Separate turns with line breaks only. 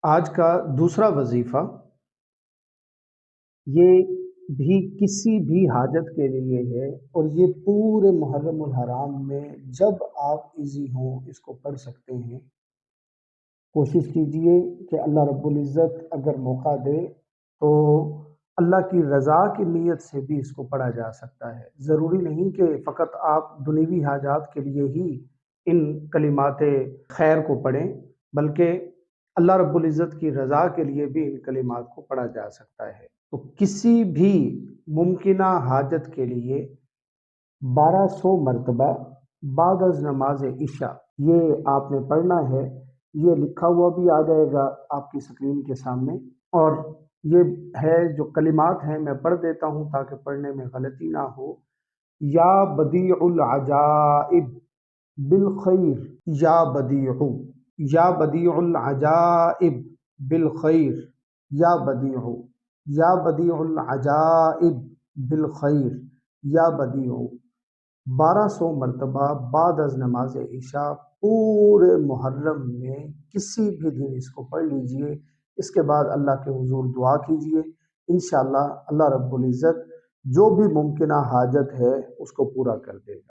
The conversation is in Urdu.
آج کا دوسرا وظیفہ یہ بھی کسی بھی حاجت کے لیے ہے، اور یہ پورے محرم الحرام میں جب آپ ایزی ہوں اس کو پڑھ سکتے ہیں۔ کوشش کیجئے کہ اللہ رب العزت اگر موقع دے تو اللہ کی رضا کی نیت سے بھی اس کو پڑھا جا سکتا ہے۔ ضروری نہیں کہ فقط آپ دنیوی حاجات کے لیے ہی ان کلمات خیر کو پڑھیں، بلکہ اللہ رب العزت کی رضا کے لیے بھی ان کلمات کو پڑھا جا سکتا ہے۔ تو کسی بھی ممکنہ حاجت کے لیے 1200 مرتبہ بعد از نماز عشاء یہ آپ نے پڑھنا ہے۔ یہ لکھا ہوا بھی آ جائے گا آپ کی اسکرین کے سامنے، اور یہ ہے جو کلمات ہیں میں پڑھ دیتا ہوں تاکہ پڑھنے میں غلطی نہ ہو۔ یا بدیع العجائب بالخیر، یا بدیع، یا بدیع العجائب بالخیر، یا بدیع، یا بدیع العجائب بالخیر، یا بدیع 1200 مرتبہ بعد از نماز عشاء پورے محرم میں کسی بھی دن اس کو پڑھ لیجئے۔ اس کے بعد اللہ کے حضور دعا کیجئے، انشاءاللہ اللہ رب العزت جو بھی ممکنہ حاجت ہے اس کو پورا کر دے گا۔